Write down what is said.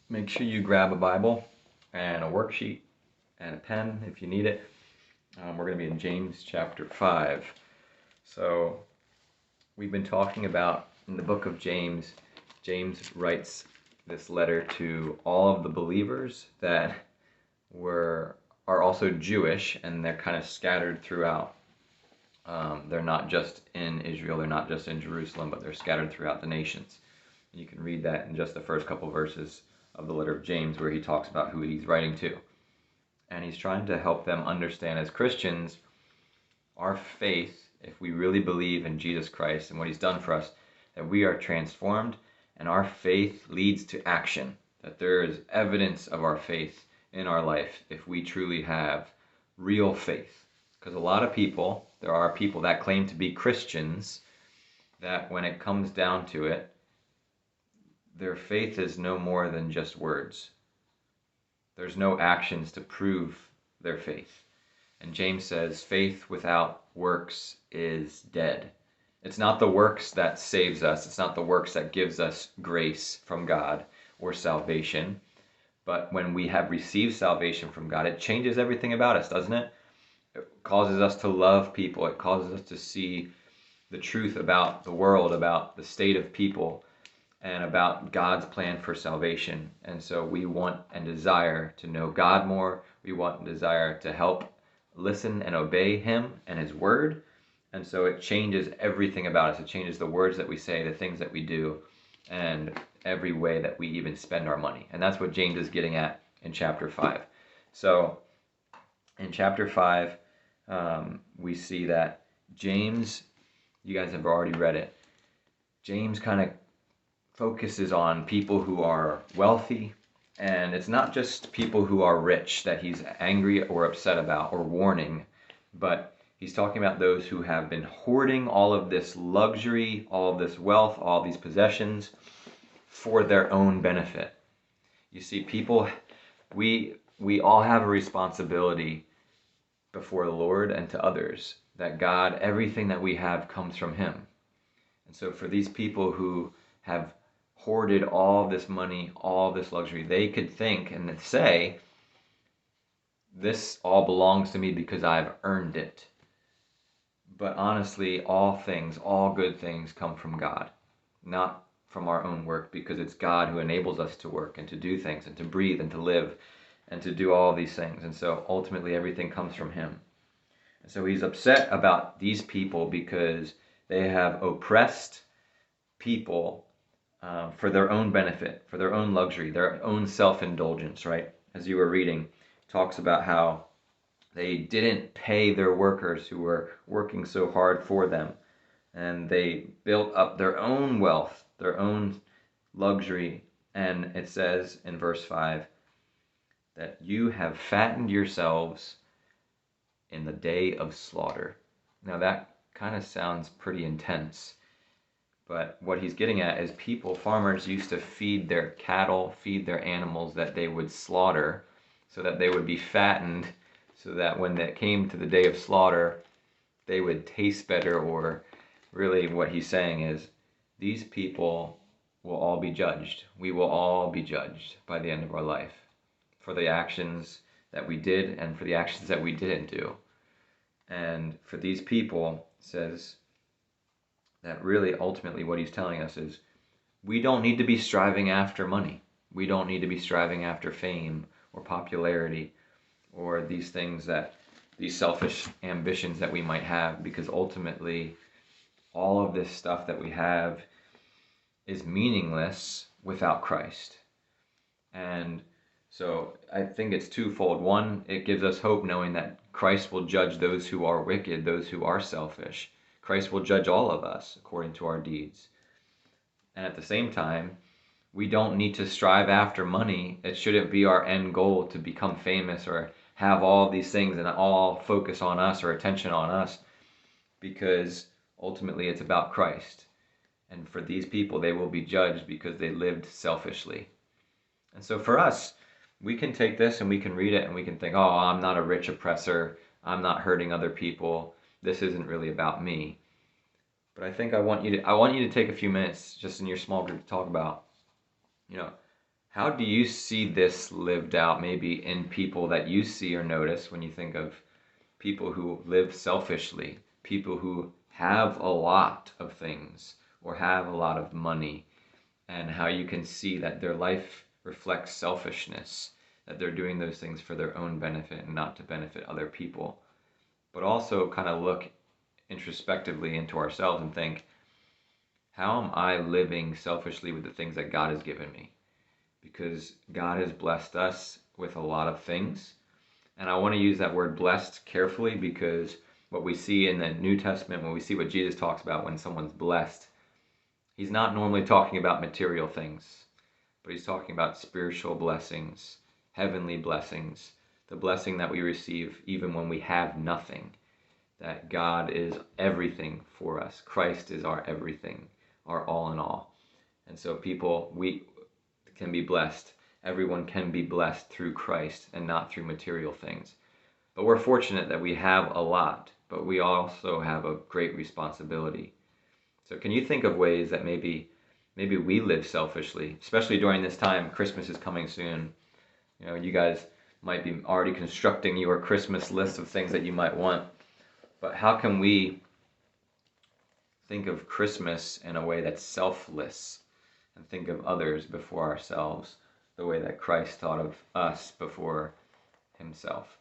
make sure you grab a Bible and a worksheet and a pen if you need it. We're going to be in James chapter 5. So we've been talking about in the book of James, James writes this letter to all of the believers that are also Jewish, and they're kind of scattered throughout. They're not just in Israel, they're not just in Jerusalem, but they're scattered throughout the nations. You can read that in just the first couple verses of the letter of James, where he talks about who he's writing to. And he's trying to help them understand, as Christians, our faith, if we really believe in Jesus Christ and what he's done for us, that we are transformed, and our faith leads to action, that there is evidence of our faith in our life if we truly have real faith. Because there are people that claim to be Christians, that when it comes down to it, their faith is no more than just words. There's no actions to prove their faith. And James says, faith without works is dead. It's not the works that saves us. It's not the works that gives us grace from God or salvation. But when we have received salvation from God, it changes everything about us, doesn't it? It causes us to love people. It causes us to see the truth about the world, about the state of people, and about God's plan for salvation. And so we want and desire to know God more. We want and desire to help listen and obey him and his word. And so it changes everything about us. It changes the words that we say, the things that we do, and every way that we even spend our money. And that's what James is getting at in chapter 5. So in chapter 5, we see that James, you guys have already read it, James kind of focuses on people who are wealthy, and it's not just people who are rich that he's angry or upset about or warning, but he's talking about those who have been hoarding all of this luxury, all of this wealth, all these possessions for their own benefit. You see, people, we all have a responsibility before the Lord and to others, that God, everything that we have comes from him. And so for these people who have hoarded all this money, all this luxury, they could think and say, this all belongs to me because I've earned it. But honestly, all good things come from God, not from our own work, because it's God who enables us to work and to do things and to breathe and to live and to do all these things. And so ultimately everything comes from him. And so he's upset about these people because they have oppressed people for their own benefit, for their own luxury, their own self-indulgence, right? As you were reading, talks about how they didn't pay their workers who were working so hard for them, and they built up their own wealth, their own luxury. And it says in verse 5 that you have fattened yourselves in the day of slaughter. Now that kind of sounds pretty intense. But what he's getting at is farmers used to feed their cattle, feed their animals that they would slaughter so that they would be fattened, so that when it came to the day of slaughter, they would taste better. Or really what he's saying is these people will all be judged. We will all be judged by the end of our life for the actions that we did and for the actions that we didn't do. And for these people, it says that really ultimately what he's telling us is we don't need to be striving after money. We don't need to be striving after fame or popularity or these selfish ambitions that we might have, because ultimately all of this stuff that we have is meaningless without Christ. And so I think it's twofold. One, it gives us hope knowing that Christ will judge those who are wicked, those who are selfish. Christ will judge all of us according to our deeds. And at the same time, we don't need to strive after money. It shouldn't be our end goal to become famous or have all these things and all focus on us or attention on us, because ultimately it's about Christ. And for these people, they will be judged because they lived selfishly. And so for us, we can take this and we can read it and we can think, oh, I'm not a rich oppressor. I'm not hurting other people. This isn't really about me. But I think I want you to take a few minutes just in your small group to talk about, How do you see this lived out maybe in people that you see or notice when you think of people who live selfishly, people who have a lot of things or have a lot of money, and how you can see that their life reflects selfishness, that they're doing those things for their own benefit and not to benefit other people? But also kind of look introspectively into ourselves and think, how am I living selfishly with the things that God has given me? Because God has blessed us with a lot of things. And I want to use that word blessed carefully, because what we see in the New Testament, when we see what Jesus talks about when someone's blessed, he's not normally talking about material things, but he's talking about spiritual blessings, heavenly blessings, the blessing that we receive even when we have nothing, that God is everything for us. Christ is our everything, our all in all. And so we can be blessed. Everyone can be blessed through Christ and not through material things. But we're fortunate that we have a lot, but we also have a great responsibility. So can you think of ways that maybe we live selfishly, especially during this time? Christmas is coming soon. You know, you guys might be already constructing your Christmas list of things that you might want. But how can we think of Christmas in a way that's selfless and think of others before ourselves, the way that Christ thought of us before himself?